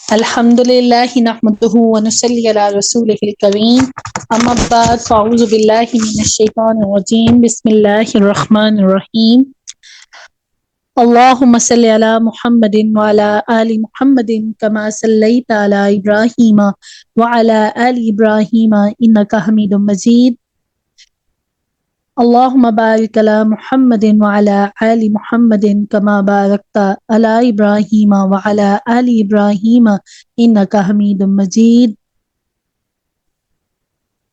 الحمد لله نحمده ونصلي على رسوله الكريم اما بعد فاعوذ بالله من الشيطان الرجيم بسم الله الرحمن الرحيم اللهم صل على محمد وعلى آل محمد كما صليت على إبراهيم وعلى آل إبراهيم إنك حميد مجيد اللهم بارك على محمد وعلى آل محمد كما باركت على إبراهيم وعلى آل إبراهيم إنك حميد مجيد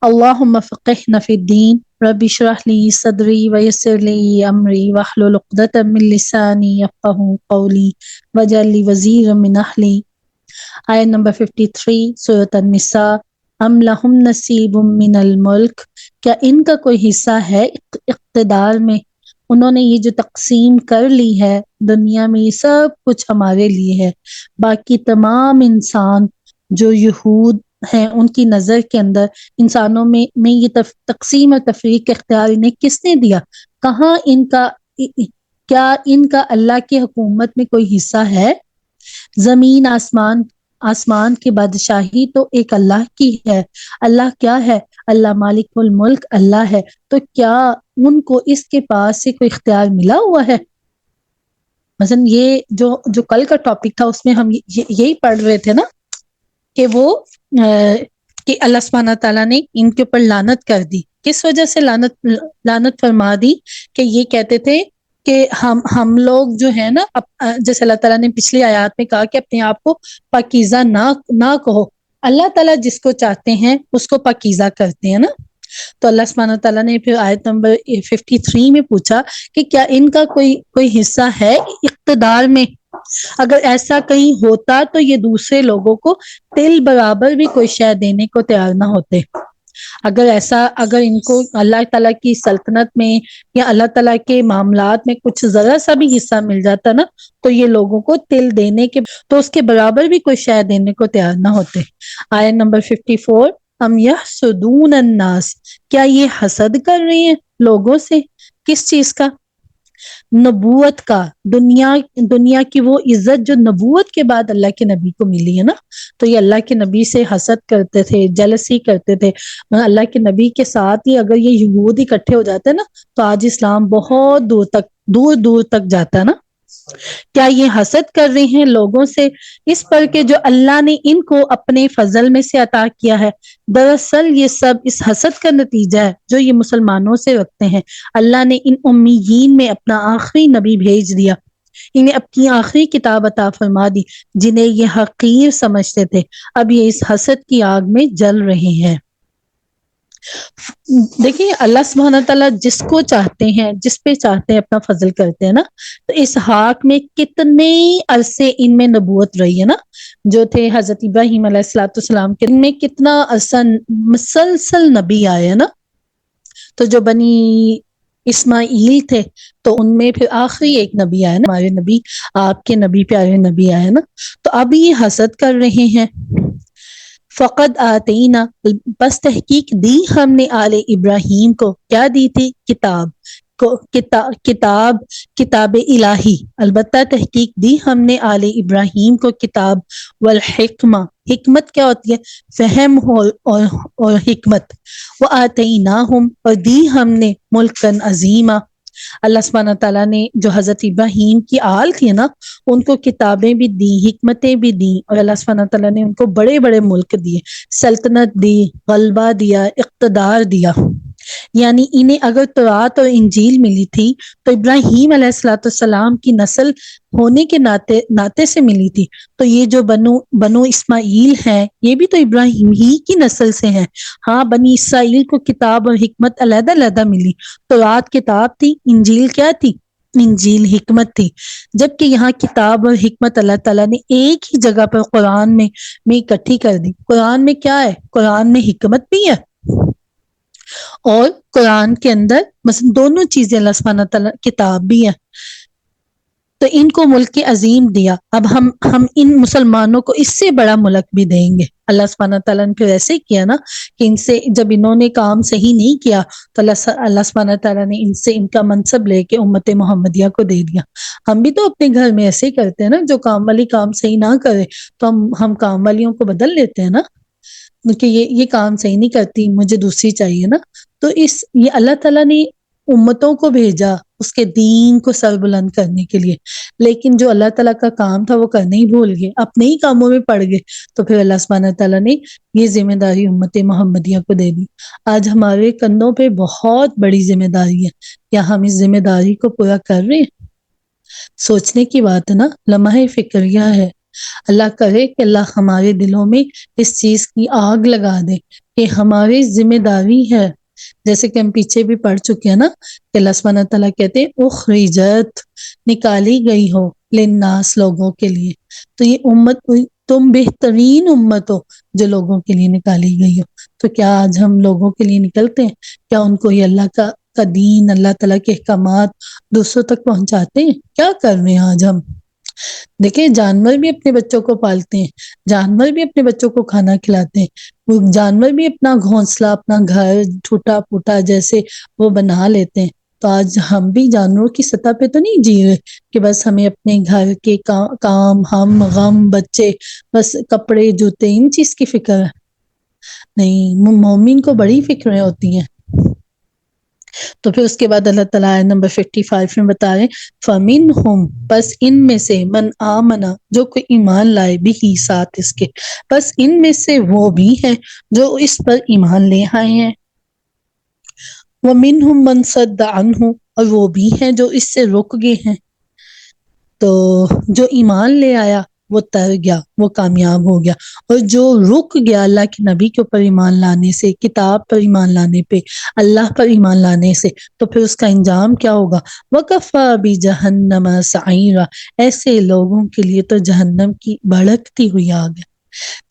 اللهم فقهنا في الدين رب اشرح لي صدري ويسر لي أمري واحلل عقدة من لساني يفقهوا قولي واجعل لي وزيرا من أهلي آیت نمبر 53 سورۃ النساء ام لہم نصیب من الملک، کیا ان کا کوئی حصہ ہے اقتدار میں؟ انہوں نے یہ جو تقسیم کر لی ہے دنیا میں، یہ سب کچھ ہمارے لیے ہے۔ باقی تمام انسان جو یہود ہیں ان کی نظر کے اندر انسانوں میں یہ تقسیم اور تفریق اختیار انہیں کس نے دیا؟ کہاں کیا ان کا اللہ کی حکومت میں کوئی حصہ ہے؟ زمین آسمان کی بادشاہی تو ایک اللہ کی ہے۔ اللہ کیا ہے؟ اللہ مالک الملک اللہ ہے۔ تو کیا ان کو اس کے پاس سے کوئی اختیار ملا ہوا ہے؟ مثلا یہ جو کل کا ٹاپک تھا اس میں ہم یہی پڑھ رہے تھے نا کہ وہ کہ اللہ سبحانہ تعالیٰ نے ان کے اوپر لعنت کر دی۔ کس وجہ سے لعنت فرما دی؟ کہ یہ کہتے تھے کہ ہم لوگ جو ہے نا، جیسے اللہ تعالیٰ نے پچھلی آیات میں کہا کہ اپنے آپ کو پاکیزہ نہ کہو، اللہ تعالیٰ جس کو چاہتے ہیں اس کو پاکیزہ کرتے ہیں نا۔ تو اللہ سبحانہ تعالیٰ نے پھر آیت نمبر 53 میں پوچھا کہ کیا ان کا کوئی حصہ ہے اقتدار میں؟ اگر ایسا کہیں ہوتا تو یہ دوسرے لوگوں کو تل برابر بھی کوئی شے دینے کو تیار نہ ہوتے۔ اگر ان کو اللہ تعالیٰ کی سلطنت میں یا اللہ تعالیٰ کے معاملات میں کچھ ذرا سا بھی حصہ مل جاتا نا تو یہ لوگوں کو تل دینے کے تو اس کے برابر بھی کوئی شے دینے کو تیار نہ ہوتے۔ آیت نمبر 54 ام یحسدون الناس، کیا یہ حسد کر رہے ہیں لوگوں سے؟ کس چیز کا؟ نبوت کا۔ دنیا کی وہ عزت جو نبوت کے بعد اللہ کے نبی کو ملی ہے نا، تو یہ اللہ کے نبی سے حسد کرتے تھے، جلسی کرتے تھے۔ اللہ کے نبی کے ساتھ ہی اگر یہ یہود اکٹھے ہو جاتے نا تو آج اسلام بہت دور تک جاتا نا۔ کیا یہ حسد کر رہے ہیں لوگوں سے اس پر کہ جو اللہ نے ان کو اپنے فضل میں سے عطا کیا ہے؟ دراصل یہ سب اس حسد کا نتیجہ ہے جو یہ مسلمانوں سے رکھتے ہیں۔ اللہ نے ان امیین میں اپنا آخری نبی بھیج دیا، انہیں اپنی آخری کتاب عطا فرما دی جنہیں یہ حقیر سمجھتے تھے، اب یہ اس حسد کی آگ میں جل رہے ہیں۔ دیکھیں اللہ سبحانہ تعالیٰ جس کو چاہتے ہیں، جس پہ چاہتے ہیں اپنا فضل کرتے ہیں نا۔ تو اسحاق میں کتنے عرصے ان میں نبوت رہی ہے نا، جو تھے حضرت ابراہیم علیہ السلام کے، ان میں کتنا عرصہ مسلسل نبی آئے نا۔ تو جو بنی اسماعیل تھے تو ان میں پھر آخری ایک نبی آیا نا، ہمارے نبی، آپ کے نبی، پیارے نبی آئے نا۔ تو اب یہ حسد کر رہے ہیں۔ فقد آتینا، بس تحقیق دی ہم نے آل ابراہیم کو، کیا دی تھی؟ کتاب الہی، البتہ تحقیق دی ہم نے آل ابراہیم کو کتاب، والحکمہ، حکمت کیا ہوتی ہے؟ فہم اور حکمت، وآتیناہم، اور دی ہم نے ملکن عظیمہ، اللہ سبحانہ تعالیٰ نے جو حضرت ابراہیم کی آل تھی نا ان کو کتابیں بھی دی، حکمتیں بھی دی، اور اللہ سبحانہ تعالیٰ نے ان کو بڑے بڑے ملک دیے، سلطنت دی، غلبہ دیا، اقتدار دیا۔ یعنی انہیں اگر تورات اور انجیل ملی تھی تو ابراہیم علیہ السلام کی نسل ہونے کے ناطے سے ملی تھی، تو یہ جو بنو اسماعیل ہیں یہ بھی تو ابراہیم ہی کی نسل سے ہیں۔ ہاں، بنی اسرائیل کو کتاب اور حکمت علیحدہ علیحدہ ملی، تورات کتاب تھی، انجیل کیا تھی؟ انجیل حکمت تھی، جبکہ یہاں کتاب اور حکمت اللہ تعالیٰ نے ایک ہی جگہ پر قرآن میں اکٹھی کر دی۔ قرآن میں کیا ہے؟ قرآن میں حکمت بھی ہے اور قرآن کے اندر مثلا دونوں چیزیں اللہ سبحانہ تعالیٰ، کتاب بھی ہے۔ تو ان کو ملک عظیم دیا، اب ہم ان مسلمانوں کو اس سے بڑا ملک بھی دیں گے۔ اللہ سبحانہ تعالیٰ نے پھر ایسے کیا نا کہ ان سے جب انہوں نے کام صحیح نہیں کیا تو اللہ سبحانہ تعالیٰ نے ان سے ان کا منصب لے کے امت محمدیہ کو دے دیا۔ ہم بھی تو اپنے گھر میں ایسے ہی کرتے ہیں نا، جو کام والی کام صحیح نہ کرے تو ہم کام والیوں کو بدل لیتے ہیں نا، کہ یہ کام صحیح نہیں کرتی، مجھے دوسری چاہیے نا۔ تو یہ اللہ تعالیٰ نے امتوں کو بھیجا اس کے دین کو سر بلند کرنے کے لیے، لیکن جو اللہ تعالیٰ کا کام تھا وہ کرنے ہی بھول گئے، اپنے ہی کاموں میں پڑ گئے، تو پھر اللہ سبحانہ تعالیٰ نے یہ ذمہ داری امت محمدیہ کو دے دی۔ آج ہمارے کندھوں پہ بہت بڑی ذمہ داری ہے، کیا ہم اس ذمہ داری کو پورا کر رہے ہیں؟ سوچنے کی بات ہے نا، لمحہ فکریہ ہے۔ اللہ کرے کہ اللہ ہمارے دلوں میں اس چیز کی آگ لگا دے کہ ہماری ذمہ داری ہے، جیسے کہ ہم پیچھے بھی پڑھ چکے ہیں نا کہ اللہ سبحانہ تعالیٰ کہتے ہیں اخرجت، نکالی گئی ہو، للناس، لوگوں کے لیے۔ تو یہ امت، تم بہترین امت ہو جو لوگوں کے لیے نکالی گئی ہو۔ تو کیا آج ہم لوگوں کے لیے نکلتے ہیں؟ کیا ان کو یہ اللہ کا دین، اللہ تعالیٰ کے احکامات دوسروں تک پہنچاتے ہیں؟ کیا کر رہے ہیں آج ہم؟ دیکھیں، جانور بھی اپنے بچوں کو پالتے ہیں، جانور بھی اپنے بچوں کو کھانا کھلاتے ہیں، وہ جانور بھی اپنا گھونسلہ، اپنا گھر ٹوٹا پھوٹا جیسے وہ بنا لیتے ہیں۔ تو آج ہم بھی جانوروں کی سطح پہ تو نہیں جی رہے کہ بس ہمیں اپنے گھر کے کام، ہم غم، بچے، بس کپڑے جوتے، ان چیز کی فکر ہے؟ نہیں، مومن کو بڑی فکریں ہوتی ہیں۔ تو پھر اس کے بعد اللہ تعالیٰ آیت نمبر 55 میں بتا رہے فَمِنْهُمْ، پس ان میں سے، من آمنا، جو کوئی ایمان لائے، بھی ساتھ اس کے، پس ان میں سے وہ بھی ہیں جو اس پر ایمان لے آئے ہیں، وَمِنْهُمْ مَنْ صَدَّ عَنْهُ، اور وہ بھی ہیں جو اس سے رک گئے ہیں۔ تو جو ایمان لے آیا وہ تر گیا، وہ کامیاب ہو گیا، اور جو رک گیا اللہ کے نبی کے اوپر ایمان لانے سے، کتاب پر ایمان لانے پہ، اللہ پر ایمان لانے سے، تو پھر اس کا انجام کیا ہوگا؟ وَكَفَى بِجَهَنَّمَ سَعِيرًا، ایسے لوگوں کے لیے تو جہنم کی بھڑکتی ہوئی آگ ہے۔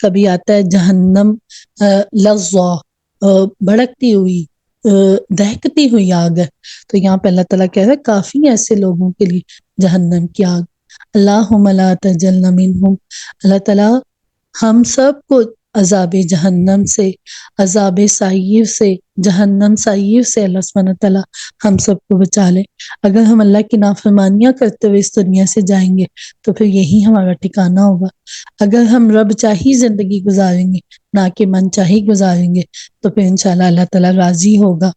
کبھی آتا ہے جہنم لظا، بھڑکتی ہوئی، دہکتی ہوئی آگ ہے، تو یہاں پہ اللہ تعالیٰ کہہ رہا ہے کافی ایسے لوگوں کے لیے جہنم کی آگ۔ اللہم لا تجعلنا منہم، اللہ تعالیٰ ہم سب کو عذاب جہنم سے، عذاب سعیر سے، جہنم سعیر سے اللہ سبحانہ تعالیٰ ہم سب کو بچا لے۔ اگر ہم اللہ کی نافرمانیاں کرتے ہوئے اس دنیا سے جائیں گے تو پھر یہی ہمارا ٹھکانہ ہوگا۔ اگر ہم رب چاہی زندگی گزاریں گے، نہ کہ من چاہی گزاریں گے، تو پھر انشاءاللہ اللہ تعالیٰ راضی ہوگا